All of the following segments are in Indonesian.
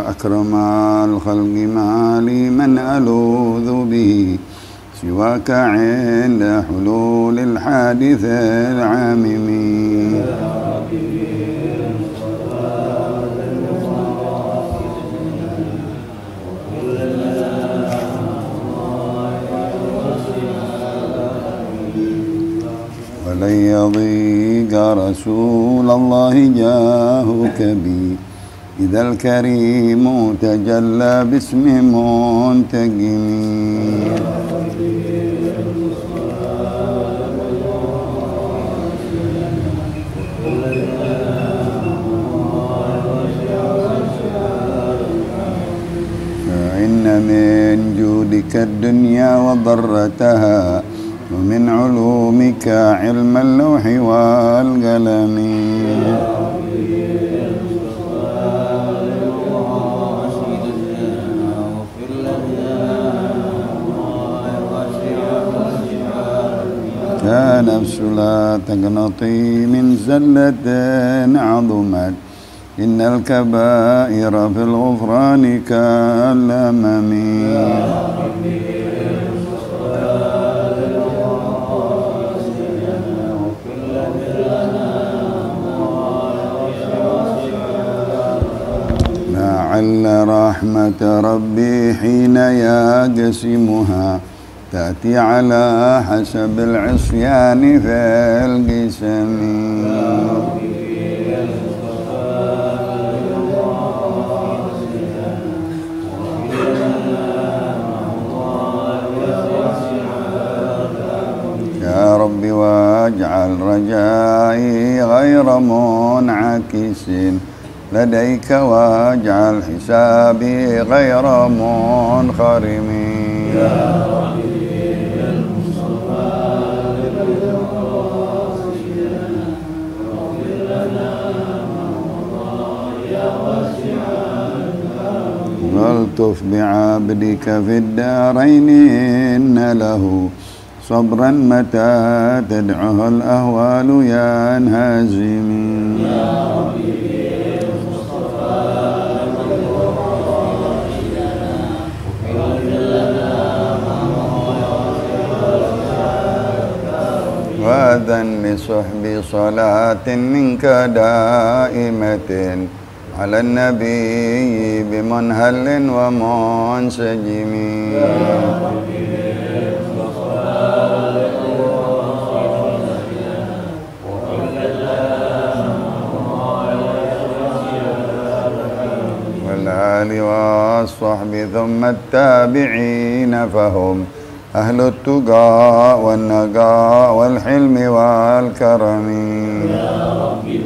أكرم الخلق ما لي من ألوذ به سواك عند حلول الحادث العامم. ولن يضيق رسول الله جاهك بي إذا الكريم تجلى باسم منتقم. فإن من جودك الدنيا وضرتها ومن علومك علم اللوح والقلم. يا نفس لا تقنطي من زلة عظمت إن الكبائر في الغفران كالأمم. لعل رحمة ربي حين يقسمها تأتي على حسب العصيان في القسم. يا رب واجعل رجائي غير منعكس لديك واجعل حسابي غير منخرم. يا رب والطف بعبدك في الدارين إن له صبرا متى تدعه الأهوال ينهزم. يا ربي وأذن لصحب صلاة منك دائمة على النبي بمنهل ومنسجم. والآل والصحب ثم التابعين فهم أهل التقى والنقى والحلم والكرم. يا ربي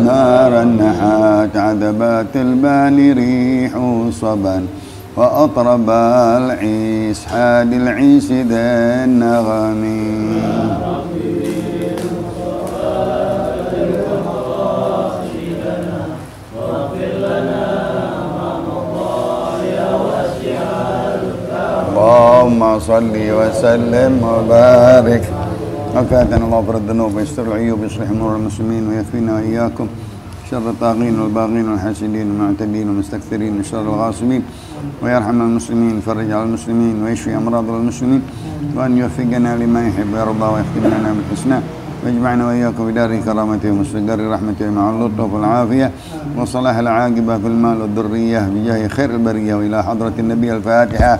نارا نحات عذبات البال ريح صبا وأطرب العيس حاد العيس ذا النغم. اللهم صل وسلم وبارك. الفاتحة. الله يغفر الذنوب ويستر العيوب ويصلح أمور المسلمين ويكفينا وإياكم شر الطاغين والباغين والحاسدين والمعتدين والمستكثرين وشر الغاصبين ويرحم المسلمين ويفرج على المسلمين ويشفي أمراض المسلمين وأن يوفقنا لما يحب ويرضى ويختم لنا بالحسنى ويجمعنا وإياكم بدار كرامته ومستقر رحمته مع اللطف والعافية وصلاح العاقبة في المال والذرية بجاه خير البرية وإلى حضرة النبي. الفاتحة.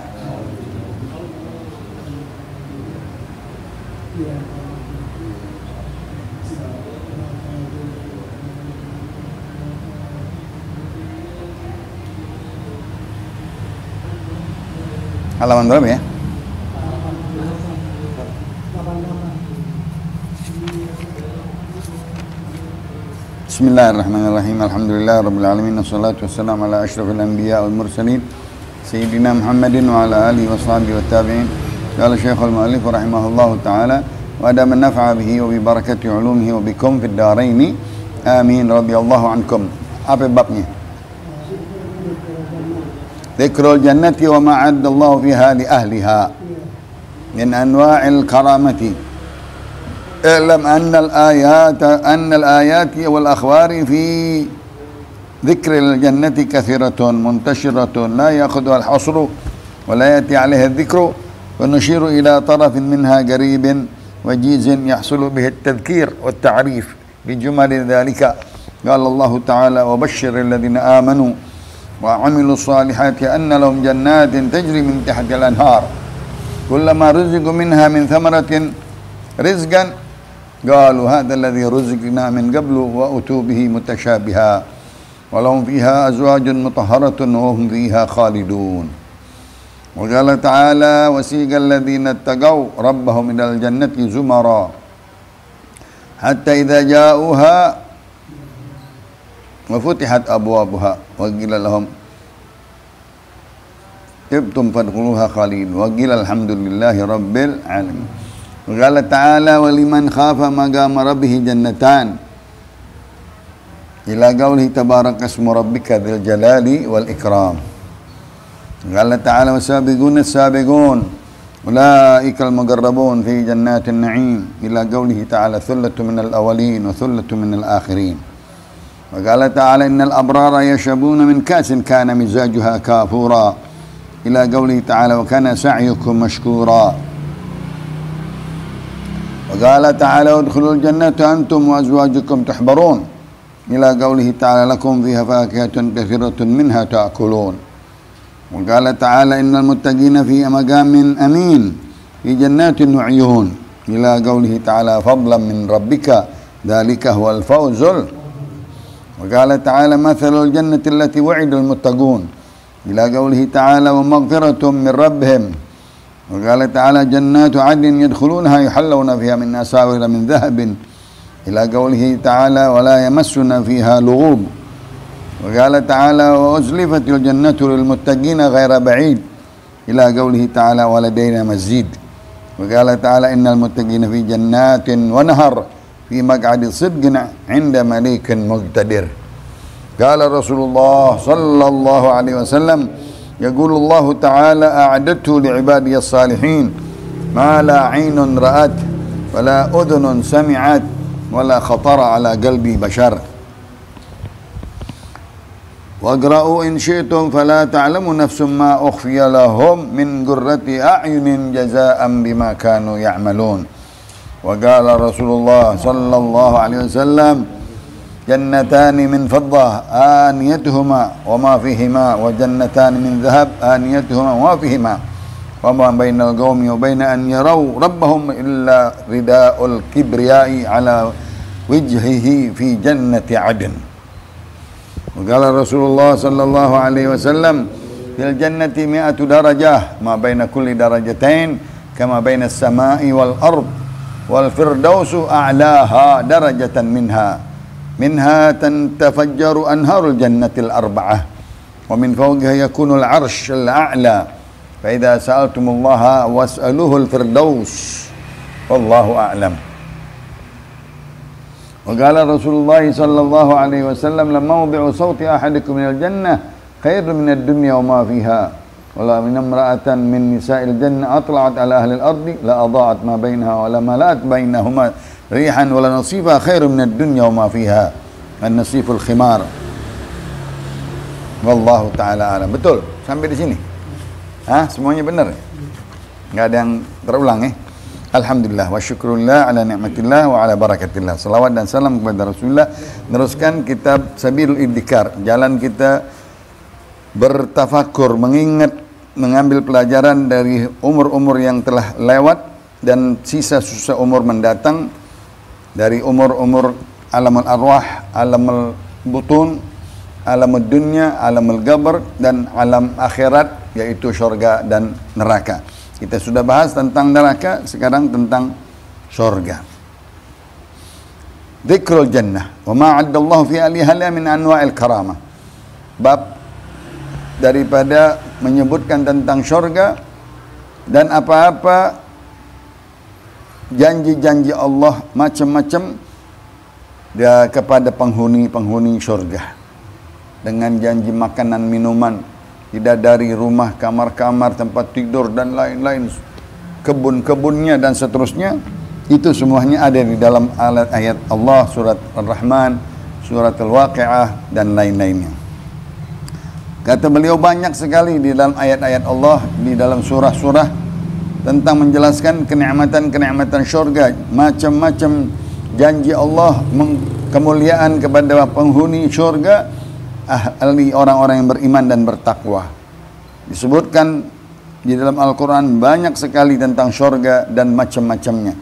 Halaman berapa ya? Bismillahirrahmanirrahim. Alhamdulillahirabbil alamin. Wassalatu wassalamu ala asyrafil anbiya wal mursalin sayyidina Muhammadin wa ala alihi washabihi wat tabi'in. Qala Syekhul Mu'allif rahimahullahu taala wa adama nafa'a bihi wa bi barakati ulumihi wa bikum fid daraini. Amin radhiyallahu ankum. Apa babnya? Dzikrul jannati wa ma'addallahu fiha li ahliha. من أنواع الكرامة. اعلم أن الآيات والأخبار في ذكر الجنة كثيرة منتشرة لا يأخذها الحصر ولا يأتي عليها الذكر، ونشير إلى طرف منها قريب وجيز يحصل به التذكير والتعريف بجمل ذلك. قال الله تعالى: وبشر الذين آمنوا وعملوا الصالحات أن لهم جنات تجري من تحت الأنهار كلما رزقوا منها من ثمرة رزقا قالوا هذا الذي رزقنا من قبل وأتوا به متشابها ولهم فيها أزواج مطهرة وهم فيها خالدون. وقال تعالى: وسيق الذين اتقوا ربهم إلى الجنة زمرا حتى إذا جاءوها وفتحت أبوابها وقيل لهم طبتم فادخلوها خالدين وقيل الحمد لله رب العالمين. وقال تعالى: ولمن خاف مقام ربه جنتان إلى قوله تبارك اسم ربك ذي الجلال والإكرام. قال تعالى: والسابقون السابقون أولئك المقربون في جنات النعيم إلى قوله تعالى: ثلة من الأولين وثلة من الآخرين. وقال تعالى: إن الأبرار يشربون من كأس كان مزاجها كافورا إلى قوله تعالى: وكان سعيكم مشكورا. وقال تعالى: ادخلوا الجنة أنتم وأزواجكم تحبرون إلى قوله تعالى: لكم فيها فاكهة كثيرة منها تأكلون. وقال تعالى: إن المتقين في مقام أمين في جنات وعيون إلى قوله تعالى: فضلا من ربك ذلك هو الفوز. وقال تعالى: مثل الجنة التي وعد المتقون إلى قوله تعالى: ومغفرة من ربهم. وقال تعالى: جنات عدن يدخلونها يحلون فيها من أساور من ذهب إلى قوله تعالى: ولا يمسنا فيها لغوب. وقال تعالى: وأزلفت الجنة للمتقين غير بعيد إلى قوله تعالى: ولدينا مزيد. وقال تعالى: إن المتقين في جنات ونهر في مقعد صدق عند مليك مقتدر. قال رسول الله صلى الله عليه وسلم: يقول الله تعالى: أعددت لعبادي الصالحين ما لا عين رأت ولا أذن سمعت ولا خطر على قلب بشر. واقرأوا إن شئتم فلا تعلم نفس ما أخفي لهم من قرة أعين جزاء بما كانوا يعملون. وقال رسول الله صلى الله عليه وسلم: جنتان من فضة آنيتهما وما فيهما وجنتان من ذهب آنيتهما وما فيهما وما بين القوم وبين أن يروا ربهم إلا رداء الكبرياء على وجهه في جنة عدن. وقال رسول الله صلى الله عليه وسلم: في الجنة 100 درجة ما بين كل درجتين كما بين السماء والأرض والفردوس أعلاها درجة منها تتفجر أنهار الجنة الأربعة ومن فوقها يكون العرش الأعلى فإذا سألتم الله واسألوه الفردوس والله أعلم. وقال رسول الله صلى الله عليه وسلم: لموضع صوت أحدكم من الجنة خير من الدنيا وما فيها ولا من امرأة من نساء الجنة أطلعت على أهل الأرض لأضاعت ما بينها ولا ملأت بينهما ريحا ولا نصيفها خير من الدنيا وما فيها النصيف الخمار. Wallahu ta'ala alam. Betul sampai di sini? Semuanya benar? Nggak ada yang terulang Alhamdulillah wa syukrulillah ala ni'matillah wa ala barakatillah. Salawat dan salam kepada Rasulullah. Meneruskan kitab Sabilul Iddikar, jalan kita bertafakur, mengingat, mengambil pelajaran dari umur-umur yang telah lewat dan sisa-sisa umur mendatang, dari umur-umur alamul arwah, alamul butun, alamul dunya, alamul gabar, dan alam akhirat, yaitu syurga dan neraka. Kita sudah bahas tentang neraka, sekarang tentang syurga. Dzikrul jannah wa ma 'addallahu fi ahliha min anwa'il karamah. Bab daripada menyebutkan tentang syurga dan apa-apa janji-janji Allah macam-macam kepada penghuni-penghuni syurga, dengan janji makanan, minuman, bidadari, rumah, kamar-kamar, tempat tidur dan lain-lain. kebun-kebunnya dan seterusnya. Itu semuanya ada di dalam ayat Allah, surat Ar-Rahman, surat Al-Waqi'ah, dan lain-lainnya. Kata beliau, banyak sekali di dalam ayat-ayat Allah, di dalam surah-surah tentang menjelaskan kenikmatan-kenikmatan syurga, macam-macam janji Allah, kemuliaan kepada penghuni syurga, ahli orang-orang yang beriman dan bertakwa. Disebutkan di dalam Al-Quran banyak sekali tentang syurga dan macam-macamnya,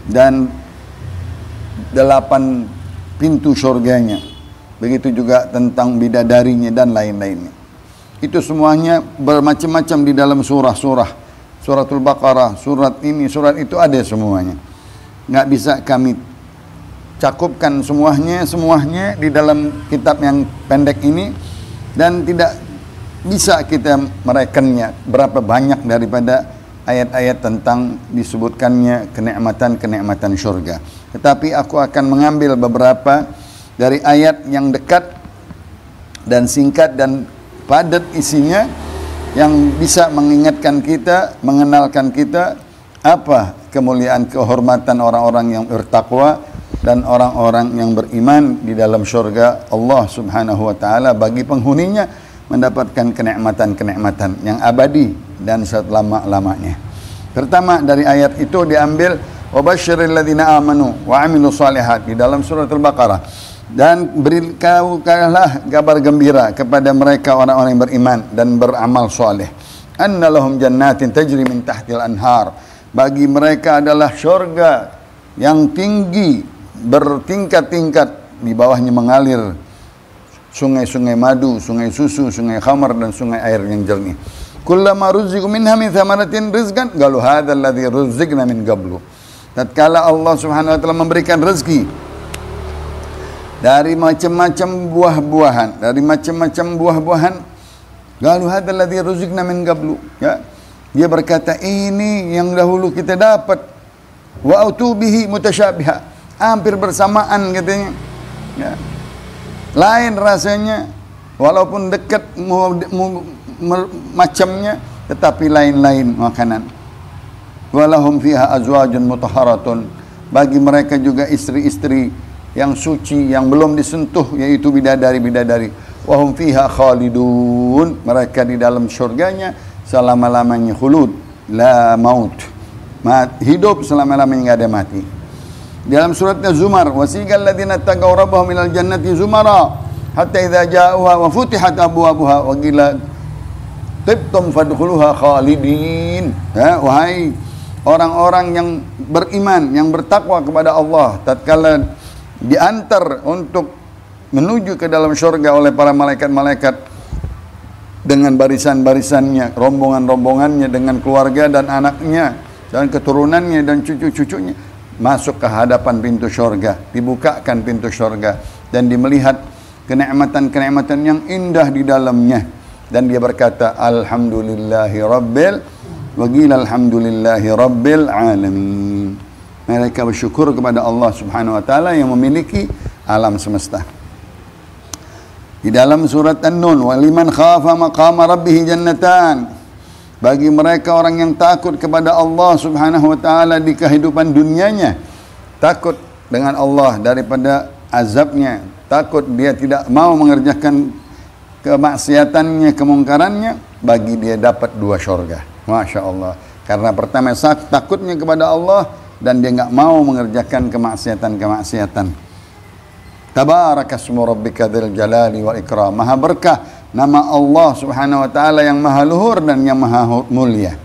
dan 8 pintu syurganya, begitu juga tentang bidadarinya dan lain-lainnya. Itu semuanya bermacam-macam di dalam surah-surah, suratul Baqarah, surat ini, surat itu, ada semuanya. Nggak bisa kami cakupkan semuanya di dalam kitab yang pendek ini, dan tidak bisa kita merekennya berapa banyak daripada ayat-ayat tentang disebutkannya kenikmatan-kenikmatan syurga. Tetapi aku akan mengambil beberapa dari ayat yang dekat dan singkat dan padat isinya, yang bisa mengingatkan kita, mengenalkan kita apa kemuliaan, kehormatan orang-orang yang bertakwa dan orang-orang yang beriman di dalam syurga Allah Subhanahu wa taala, bagi penghuninya mendapatkan kenikmatan-kenikmatan yang abadi dan selama-lamanya. Pertama dari ayat itu diambil, wabashiril ladzina amanu wa amilus shalihat, di dalam surat Al-Baqarah, dan beritahukanlah kabar gembira kepada mereka orang-orang yang beriman dan beramal saleh, anna lahum jannatin tajri min tahtil anhar, bagi mereka adalah syurga yang tinggi bertingkat-tingkat, di bawahnya mengalir sungai-sungai madu, sungai susu, sungai khamar, dan sungai air yang jernih. Kullama ruziqu minha min thamaratin rizqan qalu hadzal ladzi ruziqna min qablu. Tatkala Allah Subhanahu wa taala memberikan rezeki dari macam-macam buah-buahan, qalu hadzal ladzi ruziqna min qablu, ya. Dia berkata, ini yang dahulu kita dapat. Wa autubihi mutasyabiha, hampir bersamaan katanya, ya. Lain rasanya, walaupun dekat macamnya, tetapi lain-lain makanan. Walahum fiha azwajun mutahharatun, bagi mereka juga istri-istri yang suci yang belum disentuh, yaitu bidadari-bidadari. Wahum fiha khalidun, mereka di dalam syurganya selama-lamanya, khulud, la maut, hidup selama-lamanya, enggak ada mati. Dalam suratnya Zumar, wasiqal ladzina taqaw rabbahum minal jannati zumara hatta idza ja'uha wa futihat abwabuha wa qila tibtum fadkhuluha khalidin. Ya, wahai orang-orang yang beriman, yang bertakwa kepada Allah, tatkala diantar untuk menuju ke dalam syurga oleh para malaikat-malaikat dengan barisan-barisannya, rombongan-rombongannya, dengan keluarga dan anaknya dan keturunannya dan cucu-cucunya, masuk ke hadapan pintu syurga, dibukakan pintu syurga, dan dia melihat kenikmatan-kenikmatan yang indah di dalamnya, dan dia berkata alhamdulillahi rabbil wa qila alhamdulillahi rabbil alamin. Mereka bersyukur kepada Allah Subhanahu wa taala yang memiliki alam semesta. Di dalam surat An-Nun, waliman khafa maqama rabbih jannatan, bagi mereka orang yang takut kepada Allah Subhanahu wa taala di kehidupan dunianya, takut dengan Allah daripada azabnya, takut dia tidak mau mengerjakan kemaksiatannya, kemungkarannya, bagi dia dapat 2 syurga. Masya Allah. Karena pertama takutnya kepada Allah, dan dia enggak mau mengerjakan kemaksiatan-kemaksiatan. Tabarakasmu rabbika dzil jalali wal ikram. Maha berkah nama Allah Subhanahu wa taala yang maha luhur dan yang maha mulia.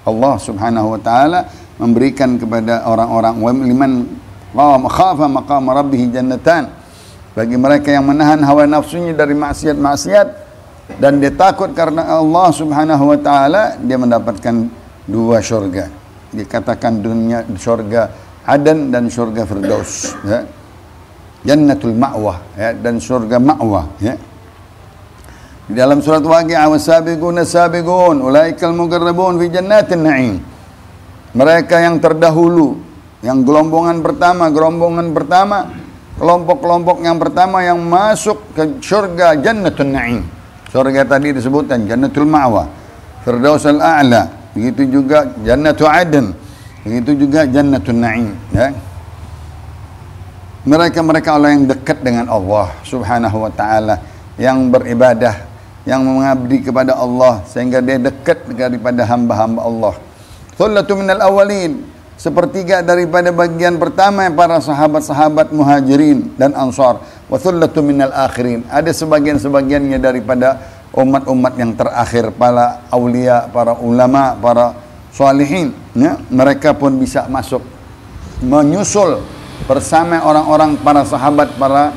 Allah Subhanahu wa taala memberikan kepada orang-orang liman khafa maqama rabbih jannatan, bagi mereka yang menahan hawa nafsunya dari maksiat-maksiat dan dia takut karena Allah Subhanahu wa taala, dia mendapatkan 2 syurga. Dikatakan dunia syurga Adan dan syurga Firdaus, ya. Jannatul Ma'wah, ya, dan syurga Ma'wah, ya. Di dalam surat Waqi'ah, wasabiquna sabiqun ulaikal muqarrabun fi jannatin na'im. Mereka yang terdahulu, yang kelompok-kelompok yang pertama yang masuk ke syurga Jannatul Na'im. Syurga tadi disebutkan Jannatul Ma'wah, Firdaus al-A'la, begitu juga Jannatu Adn, begitu juga Jannatun Na'im, ya. Mereka orang yang dekat dengan Allah Subhanahu wa taala, yang beribadah, yang mengabdi kepada Allah sehingga dia dekat daripada hamba-hamba Allah. Thullatu minal awwalin, sepertiga daripada bagian pertama para sahabat-sahabat Muhajirin dan Ansar. Wa thullatu minal akhirin, ada sebagian-sebagiannya daripada umat-umat yang terakhir, para aulia, para ulama, para salihin, ya. Mereka pun bisa masuk menyusul bersama orang-orang para sahabat, para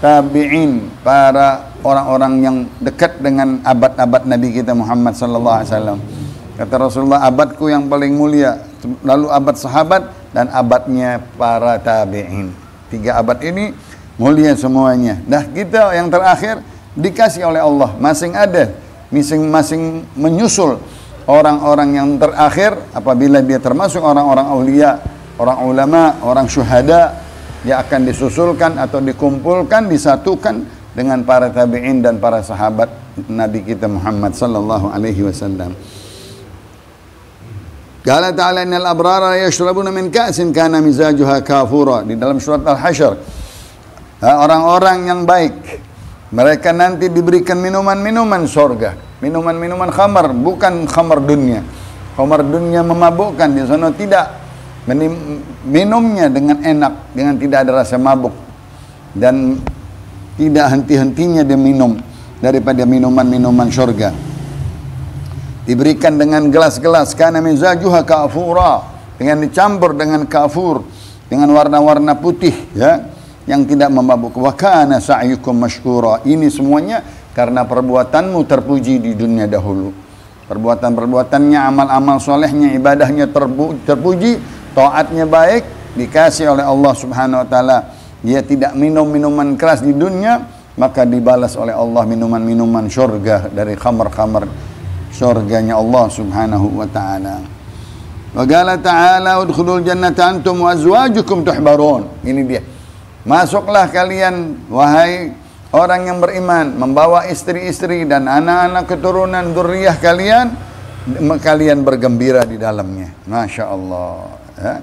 tabi'in, para orang-orang yang dekat dengan abad-abad Nabi kita Muhammad sallallahu alaihi wasallam. Kata Rasulullah, abadku yang paling mulia, lalu abad sahabat dan abadnya para tabi'in. 3 abad ini mulia semuanya. Dah kita yang terakhir dikasih oleh Allah, masing-masing menyusul orang-orang yang terakhir. Apabila dia termasuk orang-orang aulia, orang ulama, orang syuhada, dia akan disusulkan atau dikumpulkan, disatukan dengan para tabi'in dan para sahabat Nabi kita Muhammad sallallahu alaihi wasallam. Qala ta'ala innal abrara yashrabuna min ka'sin kana mizajuha kafura, di dalam surat Al-Hasyr. Orang-orang yang baik, mereka nanti diberikan minuman-minuman surga, minuman-minuman khamar, bukan khamar dunia. Khamar dunia memabukkan, di sana tidak. Minumnya dengan enak, dengan tidak ada rasa mabuk, dan tidak henti-hentinya dia minum daripada minuman-minuman surga. Diberikan dengan gelas-gelas, kana mizajuha kafura, dengan dicampur dengan kafur, dengan warna-warna putih, ya, yang tidak memabuk. Wa kana sa'yukum mashkura, ini semuanya karena perbuatanmu terpuji di dunia dahulu. Perbuatan-perbuatannya, amal-amal solehnya, ibadahnya terpuji, taatnya baik, dikasih oleh Allah Subhanahu wa taala. Dia tidak minum minuman keras di dunia, maka dibalas oleh Allah minuman-minuman surga dari khamar-khamar surganya Allah Subhanahu wa taala. Wa qala ta'ala udkhulul jannata antum wa azwajukum tuhbarun. Ini dia. Masuklah kalian wahai orang yang beriman, membawa istri-istri dan anak-anak keturunan zuriyah kalian, kalian bergembira di dalamnya. Masya Allah, ya.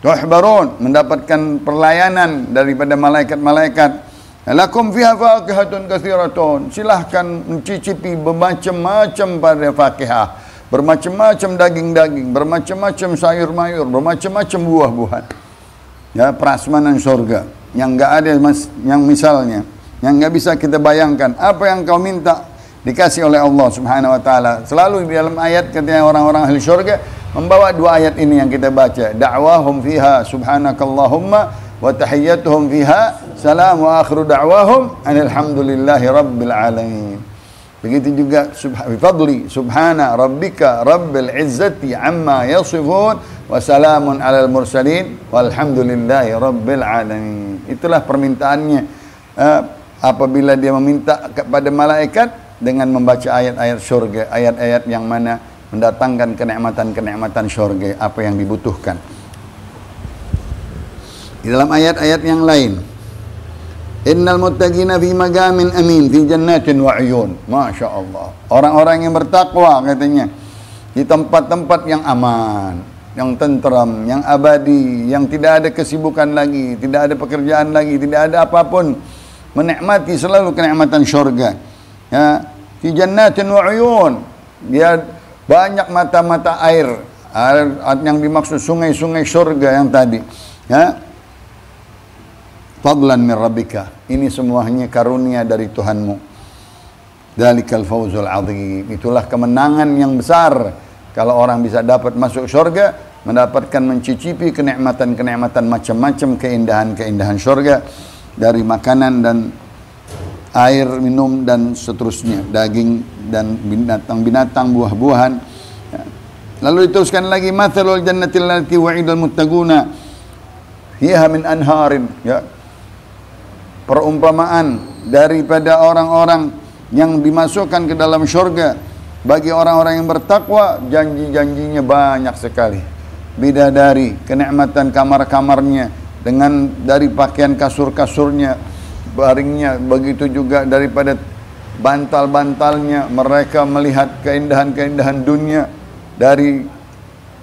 Tuhbarun, mendapatkan pelayanan daripada malaikat-malaikat. Lakum fiha fakihatun katsiratun, silahkan mencicipi bermacam-macam pada fakihah, bermacam-macam daging-daging, bermacam-macam sayur-mayur, bermacam-macam buah-buahan. Ya, prasmanan surga yang enggak ada, yang misalnya, yang enggak bisa kita bayangkan. Apa yang kau minta dikasih oleh Allah Subhanahu wa taala. Selalu di dalam ayat ketika orang-orang ahli surga membawa 2 ayat ini yang kita baca. Da'wahum fiha subhanakallahumma wa tahiyyatuhum fiha salam wa akhiru da'wahum alhamdulillahi rabbil alamin. Begitu juga bifadli subhana rabbika rabbil izzati amma yasifun wa salamun alal mursalin walhamdulillahi rabbil alamin. Itulah permintaannya apabila dia meminta kepada malaikat dengan membaca ayat-ayat surga, ayat-ayat yang mana mendatangkan kenikmatan-kenikmatan surga, apa yang dibutuhkan. Di dalam ayat-ayat yang lain, innal muttaqina fi magamin amin fi jannatin wa uyun. Masya Allah, orang-orang yang bertakwa katanya di tempat-tempat yang aman, yang tentram, yang abadi, yang tidak ada kesibukan lagi, tidak ada pekerjaan lagi, tidak ada apapun, menikmati selalu kenikmatan surga. Ya, fi jannatin wa uyun, dia banyak mata-mata air yang dimaksud sungai-sungai surga yang tadi. Ya, fadlan min rabbika, ini semuanya karunia dari Tuhanmu. Dzalikal fawzul azim, itulah kemenangan yang besar kalau orang bisa dapat masuk surga, mendapatkan mencicipi kenikmatan-kenikmatan macam-macam, keindahan-keindahan surga dari makanan dan air minum dan seterusnya, daging dan binatang-binatang, buah-buahan. Ya. Lalu diteruskan lagi, mathalul jannatil lati wa'idal muttaquna fiha min anharin, ya. Perumpamaan daripada orang-orang yang dimasukkan ke dalam surga, bagi orang-orang yang bertakwa janji-janjinya banyak sekali. Bidadari, kenikmatan kamar-kamarnya, dengan dari pakaian kasur-kasurnya, baringnya, begitu juga daripada bantal-bantalnya. Mereka melihat keindahan-keindahan dunia, dari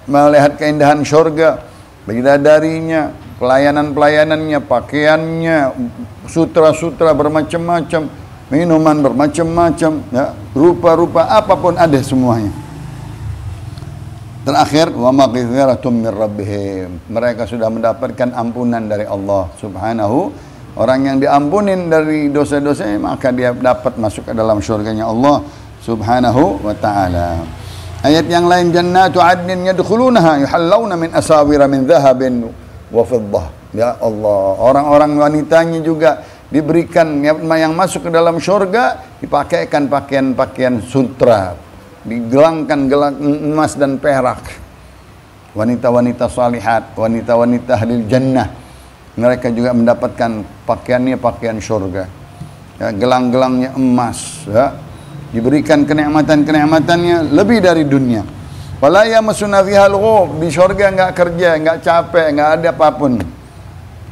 melihat keindahan surga, bidadarinya, pelayanan-pelayanannya, pakaiannya, sutra-sutra bermacam-macam, minuman bermacam-macam, ya, rupa-rupa apapun ada semuanya. Terakhir, wa maghfiratum min rabbihim. Mereka sudah mendapatkan ampunan dari Allah Subhanahu. Orang yang diampunin dari dosa-dosanya, maka dia dapat masuk ke dalam surganya Allah Subhanahu wa ta'ala. Ayat yang lain, jannatu adnin yadkhulunaha yuhallawna min asawira min dhahabin wa fiddah. Ya Allah, orang-orang wanitanya juga diberikan yang masuk ke dalam surga dipakaikan pakaian-pakaian sutra, digelangkan gelang emas dan perak. Wanita-wanita salihat, wanita-wanita ahlil jannah, mereka juga mendapatkan pakaiannya pakaian surga, ya, gelang-gelangnya emas, ya, diberikan kenikmatan-kenikmatannya lebih dari dunia. Wala yamassuna fiha lughub, di surga enggak kerja, enggak capek, enggak ada apapun.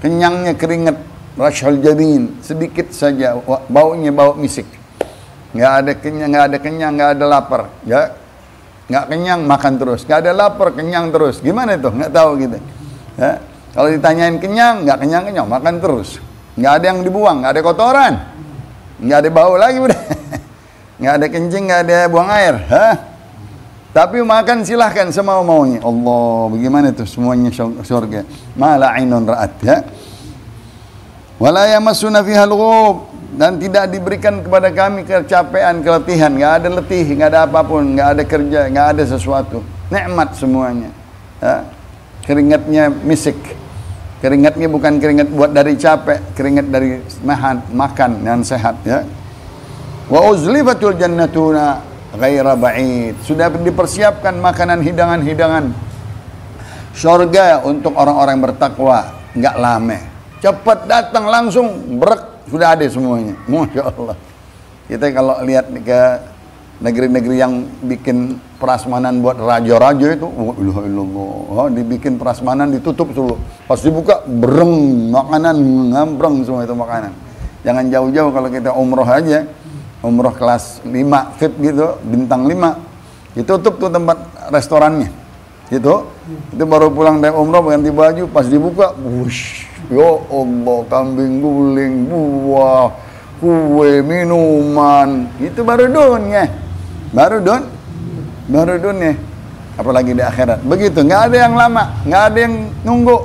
Kenyangnya keringat, rashal jabin, sedikit saja, baunya bau misik. Enggak ada kenyang, enggak ada lapar, ya. Enggak kenyang makan terus, enggak ada lapar kenyang terus. Gimana itu? Enggak tahu gitu. Ya. Kalau ditanyain kenyang, enggak kenyang, makan terus. Enggak ada yang dibuang, enggak ada kotoran. Enggak ada bau lagi udah. Enggak ada kencing, enggak ada buang air, hah? Tapi makan silahkan semau-maunya. Allah, bagaimana itu semuanya surga. Mala ainun ra'at, ya. Wala yamassuna fiha lughub, dan tidak diberikan kepada kami kecapean, keletihan, enggak ada letih, enggak ada apapun, enggak ada kerja, enggak ada sesuatu. Nikmat semuanya. Ya. Keringatnya misik. Keringatnya bukan keringat buat dari capek, keringat dari makan dan sehat, ya. Wa uzlifatul jannatuna ghaira ba'id, sudah dipersiapkan makanan hidangan-hidangan surga untuk orang-orang bertakwa, enggak lama, cepat datang langsung brek, sudah ada semuanya. Masya Allah. Kita kalau lihat ke negeri-negeri yang bikin prasmanan buat raja-raja itu, oh, dibikin prasmanan ditutup dulu, pas dibuka breng, makanan ngambreng semua itu makanan. Jangan jauh-jauh kalau kita umroh aja, umroh kelas 5 VIP gitu, bintang 5, ditutup tuh tempat restorannya gitu. Itu baru pulang dari umroh ganti baju, pas dibuka, wush, ya Allah, kambing guling, buah, kue, minuman, itu baru dunia, baru dunia, apalagi di akhirat. Begitu, nggak ada yang lama, nggak ada yang nunggu.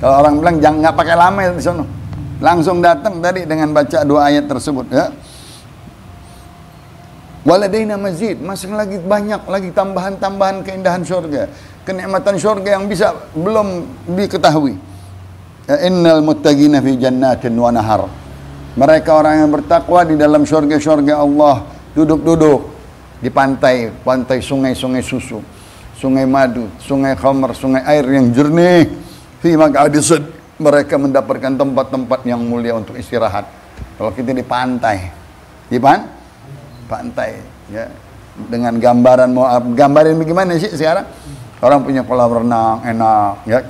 Kalau orang bilang jangan, nggak pakai lama di sana, langsung datang tadi dengan baca 2 ayat tersebut, ya. Waladaina mazid, masih lagi banyak lagi tambahan-tambahan keindahan surga, kenikmatan surga yang bisa belum diketahui. Innal muttaqina fi jannatin wa nahar. Mereka orang yang bertakwa di dalam surga-surga Allah, duduk-duduk di pantai sungai-sungai susu, sungai madu, sungai khamar, sungai air yang jernih. Fi maq'adi sidq, mereka mendapatkan tempat-tempat yang mulia untuk istirahat. Kalau kita di pantai, pantai, ya, dengan gambaran, mau gambarin bagaimana sih sekarang orang punya kolam renang enak, ya,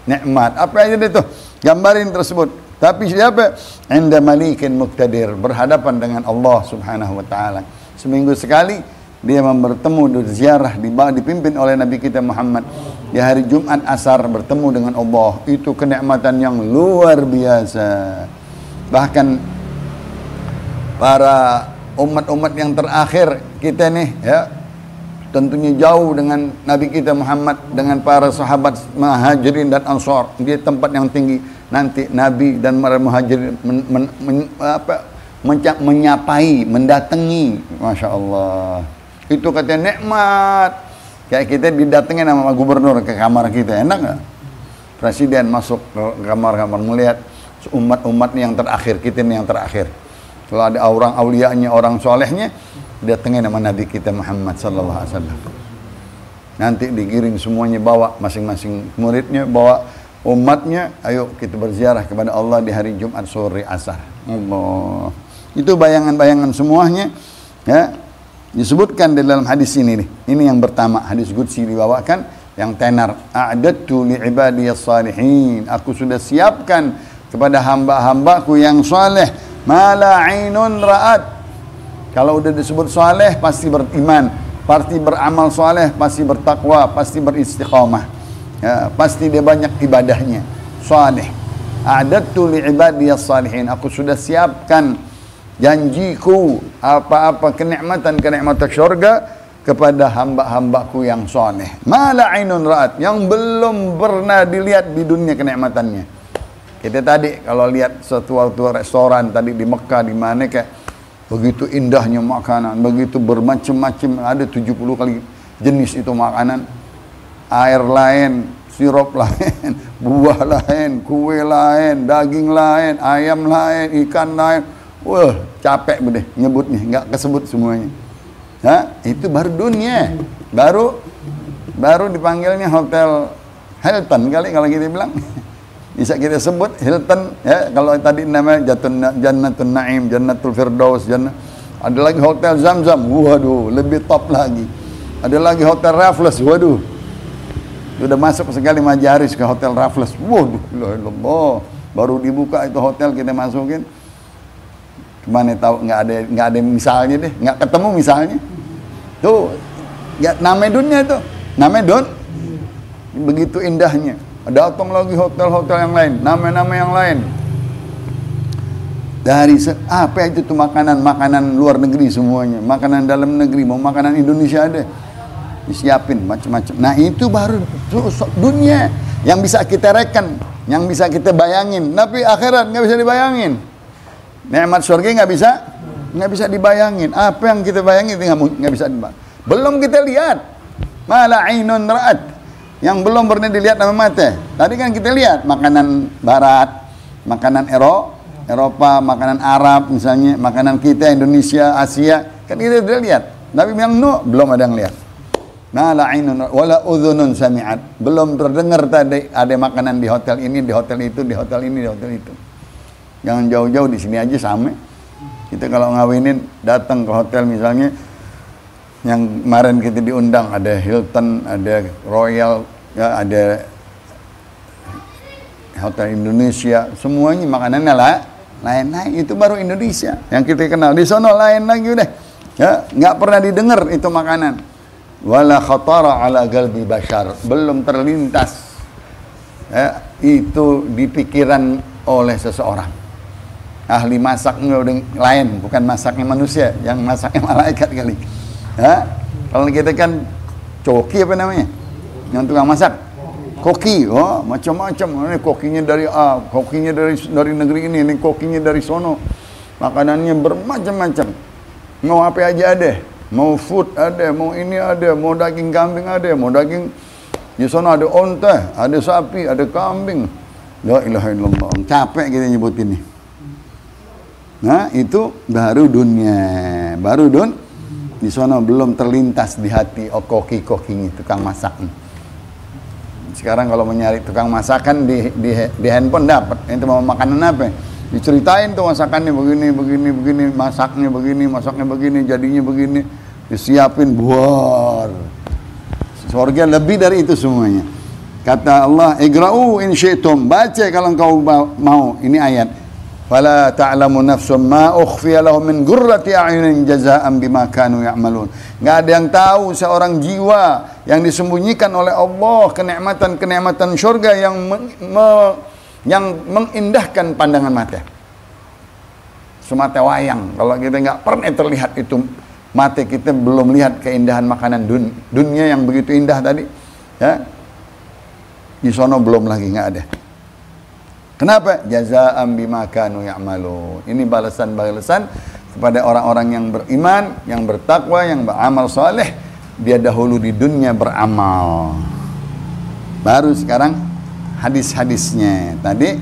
nikmat apa aja itu gambarin tersebut. Tapi siapa? Inda malikin muqtadir, berhadapan dengan Allah Subhanahu wa ta'ala. Seminggu sekali dia bertemu, ziarah, dipimpin oleh Nabi kita Muhammad di hari Jumat asar, bertemu dengan Allah. Itu kenikmatan yang luar biasa. Bahkan para umat-umat yang terakhir kita nih, ya, tentunya jauh dengan Nabi kita Muhammad, dengan para sahabat Muhajirin dan Ansar di tempat yang tinggi. Nanti Nabi dan para Muhajirin menyapai, mendatangi, Masya Allah. Itu katanya nikmat. Kayak kita didatengin sama gubernur ke kamar kita, enak nggak? Presiden masuk ke kamar-kamar melihat umat-umat yang terakhir, kita ini yang terakhir. Kalau ada orang aulianya, orang solehnya, datengin sama Nabi kita Muhammad sallallahu alaihi wasallam. Nanti digiring semuanya, bawa masing-masing muridnya, bawa umatnya, ayo kita berziarah kepada Allah di hari Jumat sore asar. Allah. Itu bayangan-bayangan semuanya, ya, disebutkan di dalam hadis ini nih. Ini yang pertama, hadis qudsi dibawakan yang tenar. A'dadtu li ibadiyas salihin. Aku sudah siapkan kepada hamba-hambaku yang saleh ma la ainun ra'at. Kalau udah disebut saleh pasti beriman. pasti beramal soleh, pasti bertakwa, pasti beristiqamah, ya, pasti dia banyak ibadahnya, soleh. A'dadtu li'ibadiyas salihin, aku sudah siapkan janjiku apa-apa kenikmatan syurga kepada hamba-hambaku yang soleh. Ma la ainun ra'at, yang belum pernah dilihat di dunia kenikmatannya. Kita tadi kalau lihat suatu restoran tadi di Mekah, di mana kayak begitu indahnya makanan, begitu bermacam-macam, ada 70 kali jenis itu makanan, air lain, sirup lain, buah lain, kue lain, daging lain, ayam lain, ikan lain. Wah, capek deh nyebutnya, nggak kesebut semuanya. Hah? Itu baru dunia, baru dipanggilnya hotel Hilton kali kalau kita bilang. Bisa kita sebut Hilton, ya, kalau tadi namanya Jannatul Naim, Jannatul Firdaus, ada lagi hotel Zamzam, waduh, lebih top lagi. Ada lagi hotel Raffles, waduh, sudah masuk sekali Majaris ke hotel Raffles, waduh, Allah, baru dibuka itu hotel kita masukin, kemana tahu nggak ada misalnya deh, nggak ketemu misalnya, tuh, ya, namanya dunia tuh, namanya begitu indahnya. Datang lagi hotel-hotel yang lain, nama-nama yang lain. Dari apa itu tuh makanan luar negeri semuanya, makanan dalam negeri, mau makanan Indonesia ada, disiapin macam-macam. Nah itu baru dunia yang bisa kita reken, yang bisa kita bayangin. Tapi akhirat nggak bisa dibayangin. Nikmat surga nggak bisa dibayangin. Apa yang kita bayangin itu nggak bisa dibayangin. Belum kita lihat. Mala ainun ra'at, yang belum pernah dilihat sama mata. Tadi kan kita lihat makanan barat, makanan Eropa, makanan Arab misalnya, makanan kita Indonesia, Asia, kan kita sudah lihat. Tapi yang belum ada yang lihat. Nah, la ainun wala udhunun sami'at. Belum terdengar tadi ada makanan di hotel ini, di hotel itu, di hotel ini, di hotel itu. Jangan jauh-jauh, di sini aja sama. Kita kalau ngawinin datang ke hotel misalnya, yang kemarin kita diundang, ada Hilton, ada Royal, ya, ada Hotel Indonesia, semuanya makanannya lain-lain. Itu baru Indonesia yang kita kenal. Di sono lain lagi udah, ya, nggak pernah didengar itu makanan. Wala khatara ala qalbi bashar, belum terlintas, ya, itu di pikiran oleh seseorang. Ahli masaknya udah lain, bukan masaknya manusia, yang masaknya malaikat kali. Ya, kalau kita kan coki apa namanya, yang tukang masak, koki, oh macam-macam. Ini kokinya dari A, kokinya dari negeri ini kokinya dari sono. Makanannya bermacam-macam. Mau apa aja ada, mau food ada, mau ini ada, mau daging kambing ada, mau daging di sono ada onta, ada sapi, ada kambing. La ilaha illallah. Capek kita nyebut ini. Nah itu baru dunia, di sana belum terlintas di hati koki-kokinya, tukang masak. Sekarang kalau mencari tukang masakan di handphone dapat. Itu mau makanan apa? Diceritain tuh masakannya begini, masaknya begini, jadinya begini, disiapin buar. Surga lebih dari itu semuanya. Kata Allah, "Iqra'u in syi'tum." Baca kalau engkau mau. Ini ayat. Fala ta'lamu nafsum ma ukhfiya lahum min qurrati a'yunin jazaa'an bima kanu ya'malun. Enggak ada yang tahu seorang jiwa yang disembunyikan oleh Allah kenikmatan syurga yang mengindahkan pandangan mata. Semata wayang. Kalau kita enggak pernah terlihat itu, mata kita belum lihat keindahan makanan dunia yang begitu indah tadi, ya. Di sono belum lagi, enggak ada. Kenapa? Jazaa'an bima kanu ya'malun. Ini balasan-balasan kepada orang-orang yang beriman, yang bertakwa, yang beramal soleh. Dia dahulu di dunia beramal. Baru sekarang hadis-hadisnya. Tadi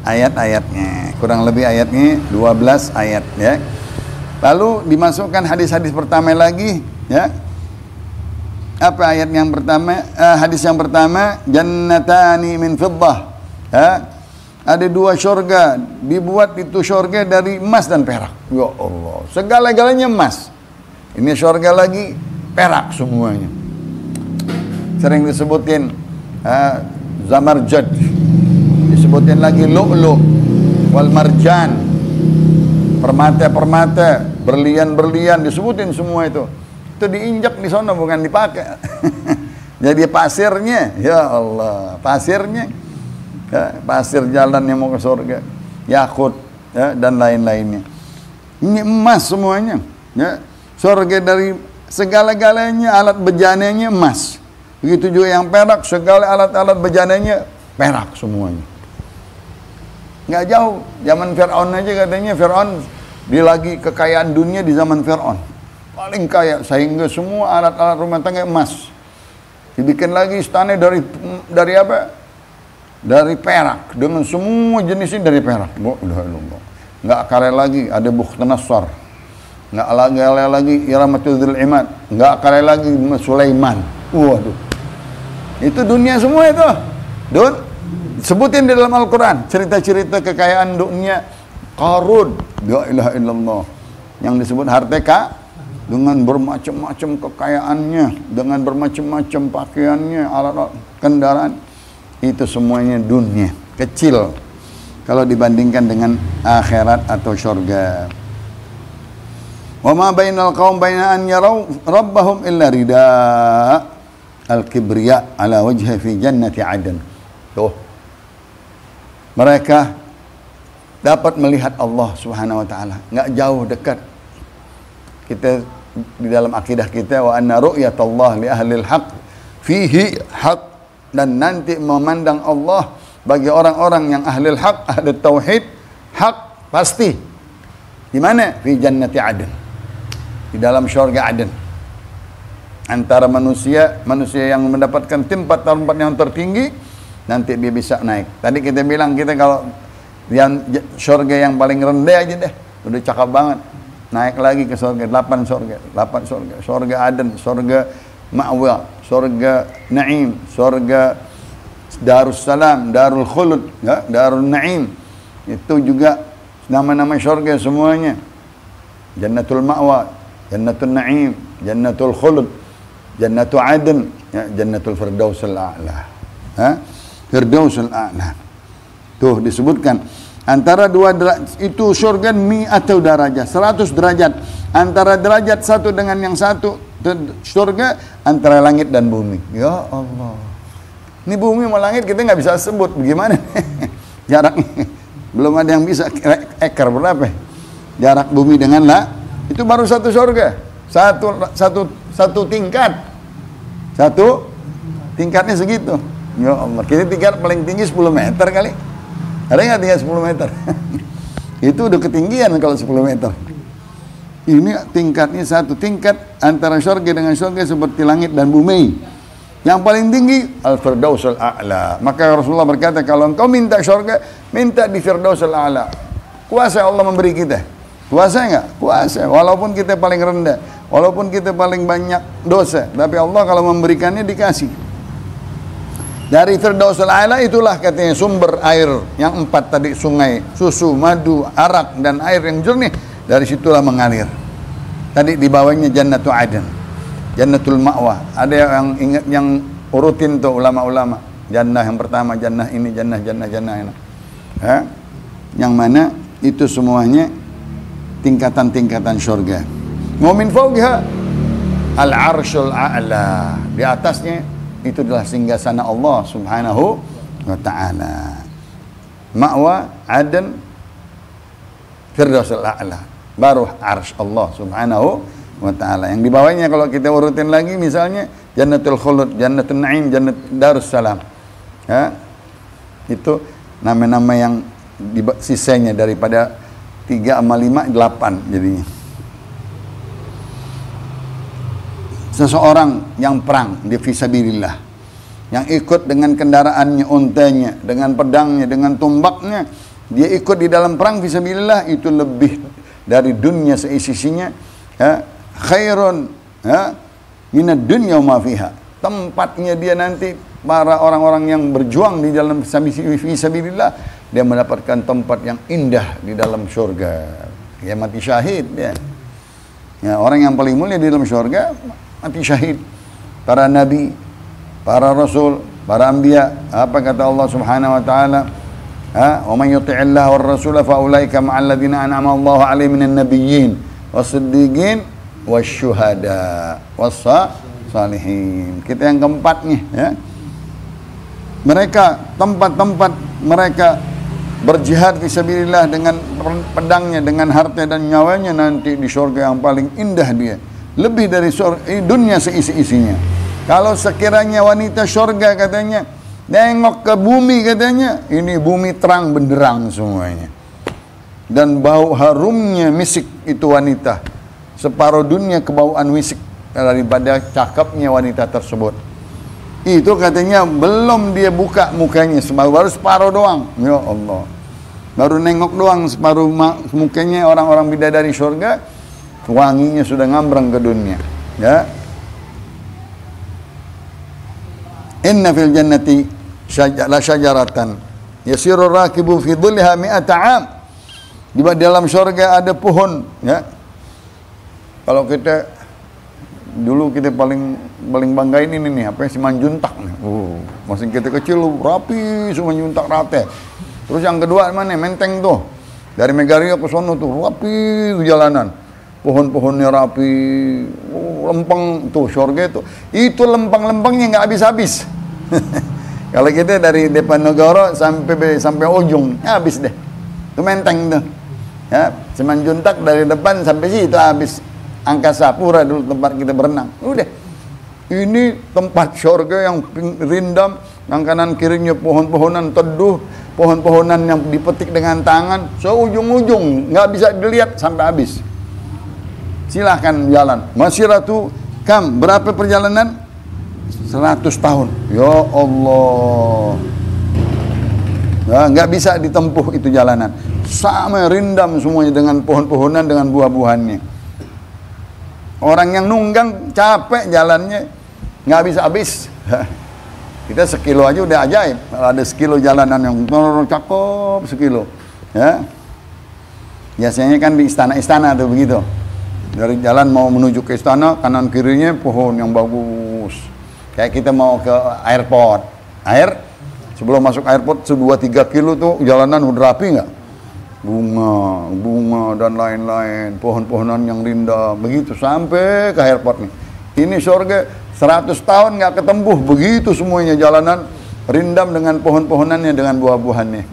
ayat-ayatnya. Kurang lebih ayatnya 12 ayat, ya. Lalu dimasukkan hadis-hadis pertama lagi, ya. Apa ayat yang pertama? Hadis yang pertama, jannatani min fiddah. Ya. Ada 2 syurga, dibuat itu syurga dari emas dan perak. Ya Allah, segala-galanya emas. Ini syurga lagi perak semuanya. Sering disebutin zamarjad, disebutin lagi lu'lu' wal marjan, permata-permata, berlian-berlian, disebutin semua itu. Itu diinjak di sana, bukan dipakai. Jadi pasirnya, ya Allah, pasirnya, ya, pasir jalan yang mau ke surga, yakut, ya, dan lain-lainnya. Ini emas semuanya, ya. Surga dari segala-galanya, alat bejananya emas. Begitu juga yang perak, segala alat-alat bejananya perak semuanya. Nggak jauh, zaman Fir'aun aja katanya, Fir'aun dia lagi kekayaan dunia di zaman Fir'aun. Paling kaya, sehingga semua alat-alat rumah tangga emas. Dibikin lagi istana dari apa? Dari perak, dengan semua jenisnya dari perak. Nggak kalah lagi, ada Bukhtanasar. Nggak lagi Iramatul Dzil Imad. Nggak kalah lagi Sulaiman. Waduh. Itu dunia semua itu. Sebutin di dalam Al-Quran cerita-cerita kekayaan dunia. Qarun, la ilaha illallah, yang disebut harteka, dengan bermacam-macam kekayaannya, dengan bermacam-macam pakaiannya, alat kendaraan, itu semuanya dunia kecil kalau dibandingkan dengan akhirat atau syurga. Wa ma bainal qaum baina an yarau rabbahum illa rida al-kibriya ala wajhi fi jannati adn. Tuh, mereka dapat melihat Allah Subhanahu wa taala, enggak jauh, dekat. Kita di dalam akidah kita, wa anna ru'yatullah li ahlil haq fihi haq, dan nanti memandang Allah bagi orang-orang yang ahlil haq, ahli tauhid, haq pasti. Di mana? Fi jannati adn, di dalam syurga Aden. Antara manusia yang mendapatkan tempat yang tertinggi, nanti dia bisa naik. Tadi kita bilang, kita kalau yang surga yang paling rendah aja deh, udah cakep banget. Naik lagi ke surga, 8 surga. Surga Aden, surga Ma'wa, surga Naim, surga Darussalam, Darul Khulud, ya, Darul Naim. Itu juga nama-nama surga semuanya. Jannatul Ma'wa, Jannatul Naim, Jannatul Khulud, Jannatul Aden, ya, Jannatul Firdausul A'la. Firdausul A'la. Tuh disebutkan antara dua itu surga mi'atu darajah, 100 derajat. Antara derajat satu dengan yang satu surga antara langit dan bumi. Ya Allah. Ini bumi sama langit kita nggak bisa sebut bagaimana jaraknya. Belum ada yang bisa ekar berapa. Jarak bumi dengan itu baru satu surga. Satu tingkat. Satu tingkatnya segitu. Ya Allah. Kita tingkat paling tinggi 10 meter kali. Ada nggak tinggal 10 meter? Itu udah ketinggian kalau 10 meter. Ini tingkatnya satu tingkat antara surga dengan surga seperti langit dan bumi. Yang paling tinggi Al-Firdausul A'la. Maka Rasulullah berkata, kalau engkau minta surga, minta di Firdausul A'la. Kuasa Allah memberi kita. Kuasa enggak? Kuasa. Walaupun kita paling rendah, walaupun kita paling banyak dosa, tapi Allah kalau memberikannya dikasih. Dari Firdausul A'la itulah katanya sumber air yang 4 tadi, sungai, susu, madu, arak, dan air yang jernih. Dari situlah mengalir. Tadi di bawahnya Jannatul Aden, Jannatul Ma'wa. Ada yang ingat, yang urutin tuh ulama-ulama. Jannah yang pertama, jannah ini, jannah ini. Yang mana itu semuanya tingkatan-tingkatan surga. Mu'min fawqiha al-arsyul a'la. Di atasnya itu adalah singgasana Allah Subhanahu wa ta'ala. Ma'wa, Aden, Firdausul A'la, baru arsy Allah Subhanahu wa ta'ala. Yang di bawahnya kalau kita urutin lagi, misalnya Jannatul Khulud, Jannatul Naim, Jannat Darussalam. Ya, itu nama-nama yang sisanya daripada 3 sama 5, 8 jadinya. Seseorang yang perang di fisabilillah, yang ikut dengan kendaraannya, untanya, dengan pedangnya, dengan tombaknya, dia ikut di dalam perang fisabilillah, itu lebih dari dunia seisi-isinya, ya, khairun, ya, minad dunya wa ma fiha. Tempatnya dia nanti, para orang-orang yang berjuang di dalam fisabilillah, dia mendapatkan tempat yang indah di dalam surga. Dia mati syahid dia. Ya, orang yang paling mulia di dalam surga mati syahid. Para nabi, para rasul, para anbiya. Apa kata Allah Subhanahu wa taala? Wa man yuti'illah war rasul fa ulaika ma'al ladzina an'ama Allahu 'alaihim minan nabiyyin was-siddiqin wasyuhada wassalihin. Kita yang keempatnya, ya. Mereka tempat-tempat mereka berjihad fisabilillah dengan pedangnya, dengan harta dan nyawanya, nanti di surga yang paling indah dia. Lebih dari dunia seisi-isinya. Kalau sekiranya wanita surga katanya nengok ke bumi katanya, ini bumi terang benderang semuanya. Dan bau harumnya misik itu wanita. Separuh dunia kebauan misik daripada cakapnya wanita tersebut. Itu katanya belum dia buka mukanya, baru separuh doang. Ya Allah. Baru nengok doang separuh mukanya orang-orang bidadari surga, wanginya sudah ngambrang ke dunia. Ya. Inna fil jannati la syajaratan yasirur rakibu fi dhilliha mi'ata 'am. Di dalam surga ada pohon, ya. Kalau kita dulu kita paling banggain ini nih, apa yang Simanjuntak nih. Masih kita kecil rapi Simanjuntak rata. Terus yang kedua mana? Menteng tuh. Dari Megario ke sono tuh rapi jalanan. Pohon-pohonnya rapi, lempeng tuh surga itu. Itu lempeng-lempengnya nggak habis-habis. Kalau kita dari Depanegoro sampai ujung habis deh. Itu menteng tuh. Ya, Simanjuntak dari depan sampai situ habis. Angkasa Pura dulu tempat kita berenang. Udah. Ini tempat surga yang rindam, yang kanan kirinya pohon-pohonan teduh, pohon-pohonan yang dipetik dengan tangan, seujung-ujung nggak bisa dilihat sampai habis. Silahkan jalan. Masiratu kam, berapa perjalanan? 100 tahun. Ya Allah. Ya, nggak bisa ditempuh itu jalanan. Sama rindam semuanya dengan pohon-pohonan, dengan buah-buahannya. Orang yang nunggang capek jalannya nggak habis-habis. Kita sekilo aja udah ajaib. Ada sekilo jalanan yang cakep sekilo. Ya. Biasanya kan di istana-istana tuh begitu. Dari jalan mau menuju ke istana, kanan kirinya pohon yang bagus. Kayak kita mau ke airport. Sebelum masuk airport 2-3 kilo tuh jalanan udah rapi nggak? Bunga dan lain-lain, pohon-pohonan yang rindam, begitu sampai ke airport nih. Ini surga 100 tahun nggak ketempuh, begitu semuanya jalanan rindam dengan pohon-pohonannya, dengan buah-buahannya.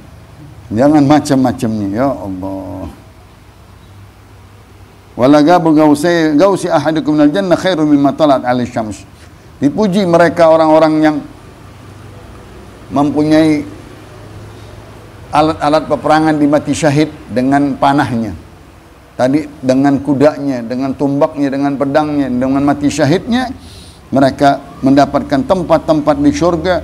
Jangan macam-macamnya, ya Allah. Walagabul gausi ahadukum minal jannah khairum mimma talat alaihi syams. Dipuji mereka orang-orang yang mempunyai alat-alat peperangan di mati syahid dengan panahnya. Tadi dengan kudanya, dengan tumbaknya, dengan pedangnya, dengan mati syahidnya, mereka mendapatkan tempat-tempat di surga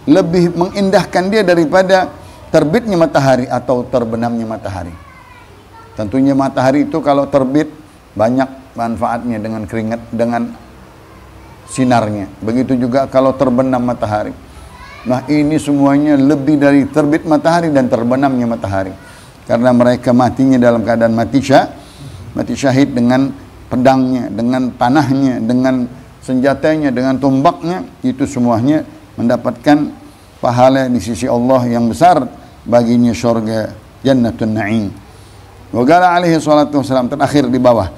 lebih mengindahkan dia daripada terbitnya matahari atau terbenamnya matahari. Tentunya matahari itu kalau terbit banyak manfaatnya dengan keringat, dengan sinarnya. Begitu juga kalau terbenam matahari. Nah, ini semuanya lebih dari terbit matahari dan terbenamnya matahari. Karena mereka matinya dalam keadaan mati syahid dengan pedangnya, dengan panahnya, dengan senjatanya, dengan tombaknya. Itu semuanya mendapatkan pahala di sisi Allah yang besar baginya surga Jannatun Na'im. Wa qala alaihi salatu wassalam, terakhir di bawah.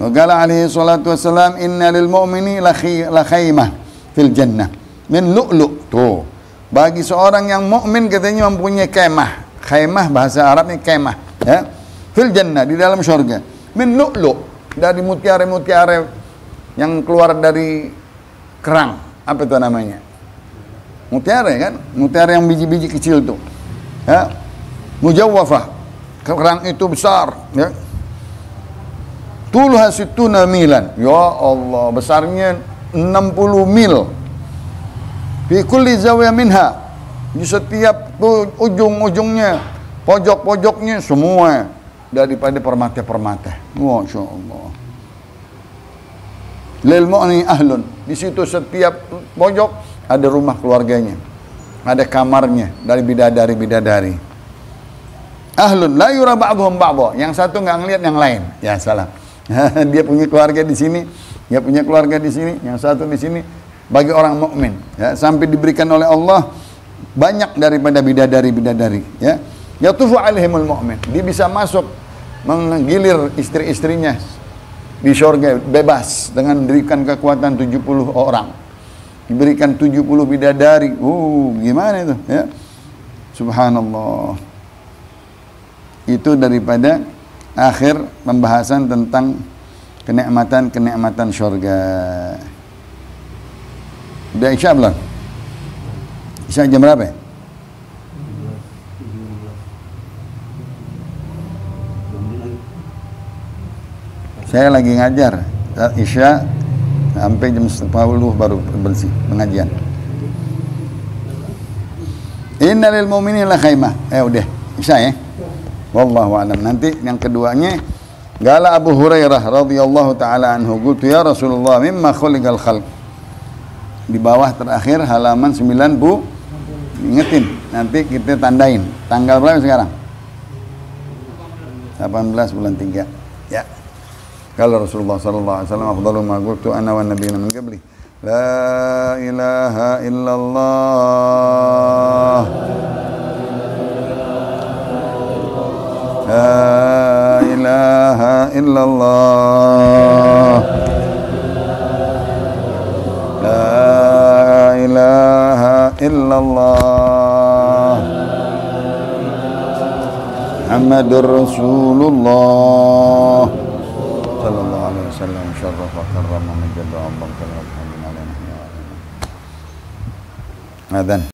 Wa qala alaihi salatu wassalam, inna lil mu'mini la khaymah fil jannah min lu'lu'. Tuh, bagi seorang yang mukmin katanya mempunyai kemah. Kemah bahasa Arabnya kemah, ya. Fil jannah, di dalam surga. Min lu'lu', dari mutiara-mutiara yang keluar dari kerang. Apa itu namanya? Mutiara kan? Mutiara yang biji-biji kecil tuh. Ya. Mujawwafah. Kerang itu besar, ya. Tulha situna milan. Ya Allah, besarnya 60 mil. Fi kulli zawiyah minha, di setiap ujung-ujungnya, pojok-pojoknya semua daripada permata-permata. Masya Allah. Lil mu'ni ahlun, di situ setiap pojok ada rumah keluarganya, ada kamarnya dari bidadari-bidadari. Ahlun la yura ba'dhum ba'dha, yang satu nggak ngelihat yang lain. Ya salah. Dia punya keluarga di sini, dia punya keluarga di sini, yang satu di sini. Bagi orang mukmin, ya, sampai diberikan oleh Allah banyak daripada bidadari-bidadari, ya. Yatufu alaihimul mu'min, dia bisa masuk menggilir istri-istrinya di surga bebas dengan diberikan kekuatan 70 orang, diberikan 70 bidadari. Gimana itu ya, subhanallah. Itu daripada akhir pembahasan tentang kenikmatan surga. Udah Isya belum? Isya jam berapa ya? Saya lagi ngajar Isya sampai jam 10 baru bersih pengajian. Inna lil mu'minina la khaymah. Udah Isya ya. Wallahu a'lam. Nanti yang keduanya, qala Abu Hurairah radhiyallahu taala anhu, qultu ya Rasulullah mimma khuliqal khalq. Di bawah terakhir halaman 9 Bu. Ingetin, nanti kita tandain. Tanggal berapa sekarang? 18 bulan 3. Ya. Kalau Rasulullah sallallahu alaihi wasallam, afdalu ma qultu ana wan nabiyuna min qabli, la ilaha illallah, la ilaha illallah, la ilaha illallah, Muhammadur Rasulullah sallallahu alaihi wasallam, syarrafa karrama majalla Allah. Adzan.